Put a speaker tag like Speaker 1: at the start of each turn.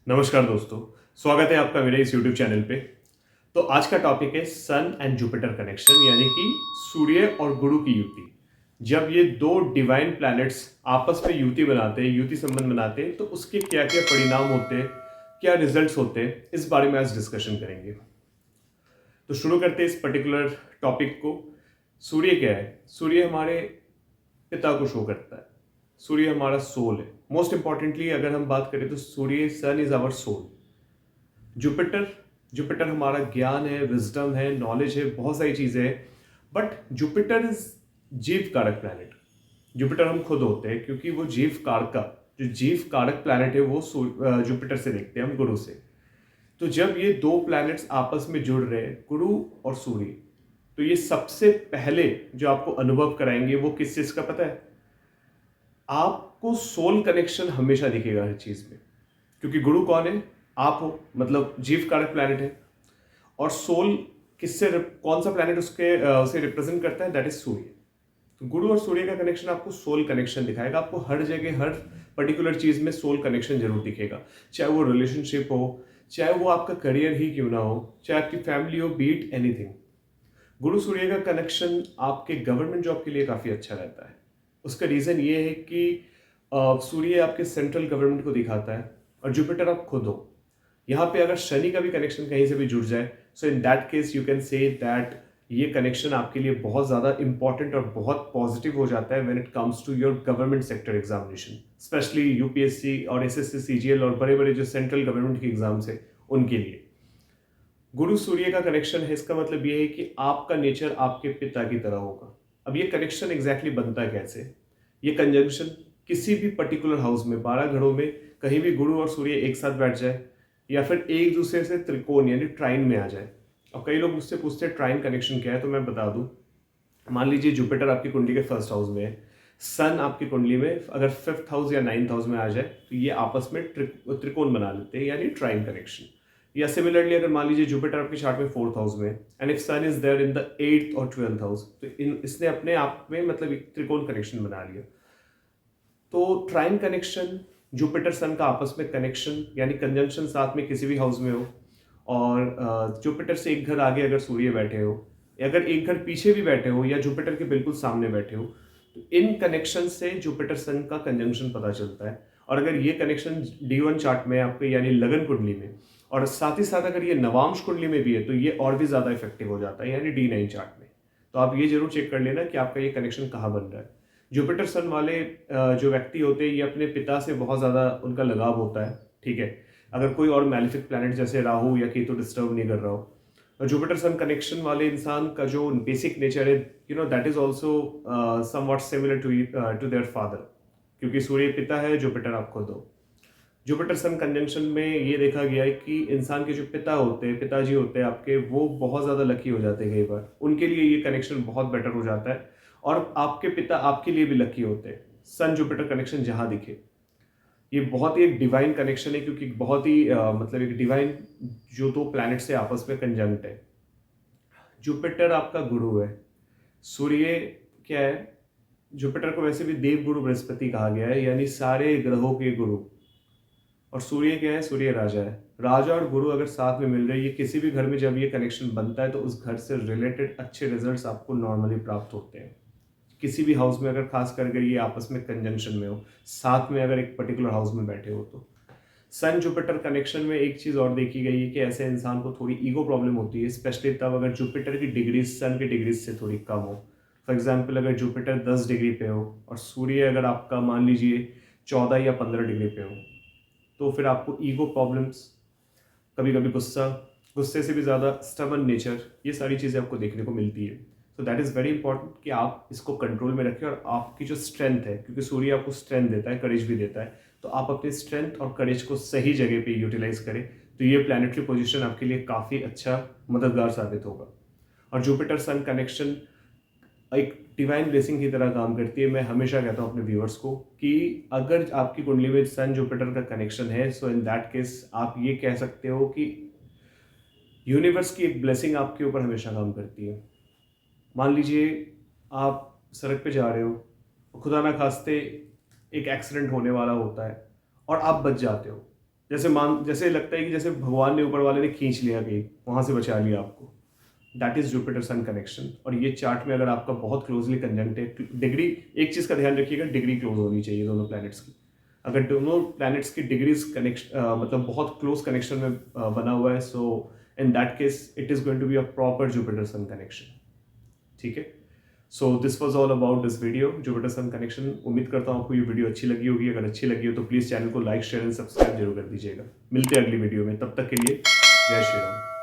Speaker 1: नमस्कार दोस्तों, स्वागत है आपका मेरे इस यूट्यूब चैनल पे। तो आज का टॉपिक है सन एंड जुपिटर कनेक्शन, यानी कि सूर्य और गुरु की युति। जब ये दो डिवाइन प्लैनेट्स आपस में युति बनाते हैं, युति संबंध बनाते हैं, तो उसके क्या क्या परिणाम होते हैं, क्या रिजल्ट्स होते हैं, इस बारे में आज डिस्कशन करेंगे। तो शुरू करते हैं इस पर्टिकुलर टॉपिक को। सूर्य क्या है? सूर्य हमारे पिता को शो करता है। सूर्य हमारा सोल है। मोस्ट इंपॉर्टेंटली अगर हम बात करें तो सूर्य, sun is our soul. Jupiter, Jupiter हमारा ज्ञान है, विजडम है, नॉलेज है, बहुत सारी चीजें हैं। बट जुपिटर इज जीव कारक प्लैनेट। जुपिटर हम खुद होते हैं, क्योंकि वो जीव कारक का, जो जीव कारक प्लैनेट है वो जुपिटर से देखते हैं हम, गुरु से। तो जब ये दो प्लैनेट्स आपस में जुड़ रहे हैं, गुरु और सूर्य, तो ये सबसे पहले जो आपको अनुभव कराएंगे वो किस चीज का पता है? आपको सोल कनेक्शन हमेशा दिखेगा हर चीज में। क्योंकि गुरु कौन है? आप हो, मतलब जीव कारक प्लैनेट है। और सोल कौन सा प्लैनेट उसे रिप्रेजेंट करता है? दैट इज सूर्य। तो गुरु और सूर्य का कनेक्शन आपको सोल कनेक्शन दिखाएगा। आपको हर जगह, हर पर्टिकुलर चीज में सोल कनेक्शन जरूर दिखेगा। चाहे वो रिलेशनशिप हो, चाहे वो आपका करियर ही क्यों ना हो, चाहे आपकी फैमिली हो, बीट एनीथिंग। गुरु सूर्य का कनेक्शन आपके गवर्नमेंट जॉब के लिए काफी अच्छा रहता है। उसका रीजन ये है कि सूर्य आपके सेंट्रल गवर्नमेंट को दिखाता है और जुपिटर आप खुद हो। यहाँ पे अगर शनि का भी कनेक्शन कहीं से भी जुड़ जाए, so in that case you can say that ये कनेक्शन आपके लिए बहुत ज़्यादा इंपॉर्टेंट और बहुत पॉजिटिव हो जाता है when it comes to your government sector examination, specially UPSC और एसएससी सीजीएल और बड़े बड़े जो सेंट्रल गवर्नमेंट के एग्जाम्स है उनके लिए। गुरु सूर्य का कनेक्शन है, इसका मतलब ये है कि आपका नेचर आपके पिता की तरह होगा। अब ये कनेक्शन एग्जैक्टली बनता कैसे? ये कंजंक्शन किसी भी पर्टिकुलर हाउस में, 12 घरों में कहीं भी गुरु और सूर्य एक साथ बैठ जाए, या फिर एक दूसरे से त्रिकोण यानी ट्राइन में आ जाए। अब कई लोग मुझसे पूछते हैं ट्राइन कनेक्शन क्या है, तो मैं बता दूं। मान लीजिए जुपिटर आपकी कुंडली के फर्स्ट हाउस में है, सन आपकी कुंडली में अगर फिफ्थ हाउस या नाइन्थ हाउस में आ जाए, तो ये आपस में त्रिकोण बना लेते हैं, यानी ट्राइन कनेक्शन। या सिमिलरली अगर मान लीजिए जुपिटर आपके चार्ट में फोर्थ हाउस में and if sun is there in the eighth और ट्वेल्थ हाउस, तो इसने अपने आप में मतलब एक त्रिकोण कनेक्शन बना लिया। तो ट्राइन कनेक्शन, जुपिटर सन का आपस में कनेक्शन यानी कंजंक्शन साथ में किसी भी हाउस में हो, और जुपिटर से एक घर आगे अगर सूर्य बैठे हो, या अगर एक घर पीछे भी बैठे हो, या जुपिटर के बिल्कुल सामने बैठे हो, तो इन कनेक्शन से जुपिटर सन का कंजंक्शन पता चलता है। और अगर ये कनेक्शन D1 चार्ट में आपके यानी लगन कुंडली में, और साथ ही साथ अगर ये नवांश कुंडली में भी है, तो ये और भी ज्यादा इफेक्टिव हो जाता है, यानी D9 चार्ट में। तो आप ये जरूर चेक कर लेना कि आपका ये कनेक्शन कहाँ बन रहा है। जुपिटर सन वाले जो व्यक्ति होते हैं, ये अपने पिता से बहुत ज़्यादा उनका लगाव होता है, ठीक है। अगर कोई और मैलिफिक प्लैनेट जैसे राहु या केतु डिस्टर्ब नहीं कर रहा हो, और जुपिटर सन कनेक्शन वाले इंसान का जो बेसिक नेचर है, that is also somewhat similar to their father, क्योंकि सूर्य पिता है, जुपिटर आप खुद हो। जुपिटर सन कंजंक्शन में ये देखा गया है कि इंसान के जो पिता होते हैं, पिताजी होते हैं आपके, वो बहुत ज़्यादा लकी हो जाते हैं कई बार, उनके लिए ये कनेक्शन बहुत बेटर हो जाता है। और आपके पिता आपके लिए भी लकी होते हैं, सन जुपिटर कनेक्शन जहाँ दिखे। ये बहुत ही एक डिवाइन कनेक्शन है, क्योंकि बहुत ही मतलब एक डिवाइन जो दो प्लैनेट से आपस में कंजंक्ट है। जुपिटर आपका गुरु है। सूर्य क्या है? जुपिटर को वैसे भी देव गुरु बृहस्पति कहा गया है, यानी सारे ग्रहों के गुरु। और सूर्य क्या है? सूर्य राजा है। राजा और गुरु अगर साथ में मिल रहे हैं, ये किसी भी घर में जब ये कनेक्शन बनता है, तो उस घर से रिलेटेड अच्छे रिजल्ट्स आपको नॉर्मली प्राप्त होते हैं। किसी भी हाउस में अगर खास करके ये आपस में कंजंक्शन में हो, साथ में अगर एक पर्टिकुलर हाउस में बैठे हो, तो सन जुपिटर कनेक्शन में एक चीज और देखी गई है कि ऐसे इंसान को थोड़ी ईगो प्रॉब्लम होती है, स्पेशली तब अगर जुपिटर की डिग्रीज सन की डिग्रीज से थोड़ी कम हो। फॉर एग्जाम्पल अगर जुपिटर 10 डिग्री पे हो और सूर्य अगर आपका मान लीजिए 14 या 15 डिग्री पे हो, तो फिर आपको ईगो प्रॉब्लम्स, कभी कभी गुस्सा, गुस्से से भी ज़्यादा स्टबन नेचर, ये सारी चीज़ें आपको देखने को मिलती है। तो दैट इज़ वेरी इंपॉर्टेंट कि आप इसको कंट्रोल में रखें, और आपकी जो स्ट्रेंथ है, क्योंकि सूर्य आपको स्ट्रेंथ देता है, करेज भी देता है, तो आप अपनी स्ट्रेंथ और करेज को सही जगह पे यूटिलाइज करें, तो ये प्लानिटरी पोजीशन आपके लिए काफ़ी अच्छा मददगार साबित होगा। और जुपिटर सन कनेक्शन एक डिवाइन ब्लेसिंग की तरह काम करती है। मैं हमेशा कहता हूँ अपने व्यूअर्स को कि अगर आपकी कुंडली में सन जुपिटर का कनेक्शन है, सो इन दैट केस आप ये कह सकते हो कि यूनिवर्स की एक ब्लेसिंग आपके ऊपर हमेशा काम करती है। मान लीजिए आप सड़क पे जा रहे हो, खुदा ना खास्ते एक एक्सीडेंट होने वाला होता है और आप बच जाते हो। जैसे लगता है कि जैसे भगवान ने, ऊपर वाले ने खींच लिया, कहीं वहां से बचा लिया आपको। That is Jupiter sun connection. और ये चार्ट में अगर आपका बहुत क्लोजली कंजंक्ट है, डिग्री, एक चीज का ध्यान रखिएगा, डिग्री क्लोज होनी चाहिए दोनों प्लैनेट्स की। अगर दोनों प्लैनेट्स की डिग्रीज कनेक्शन मतलब बहुत क्लोज कनेक्शन में बना हुआ है, so in that case it is going to be a proper Jupiter sun connection. ठीक है, so this was all about this video, Jupiter sun connection. उम्मीद करता हूँ आपको ये वीडियो अच्छी लगी होगी। अगर अच्छी लगी हो तो प्लीज़ चैनल को लाइक, शेयर एंड सब्सक्राइब जरूर कर दीजिएगा। मिलते हैं अगली वीडियो में, तब तक के लिए जय श्री राम।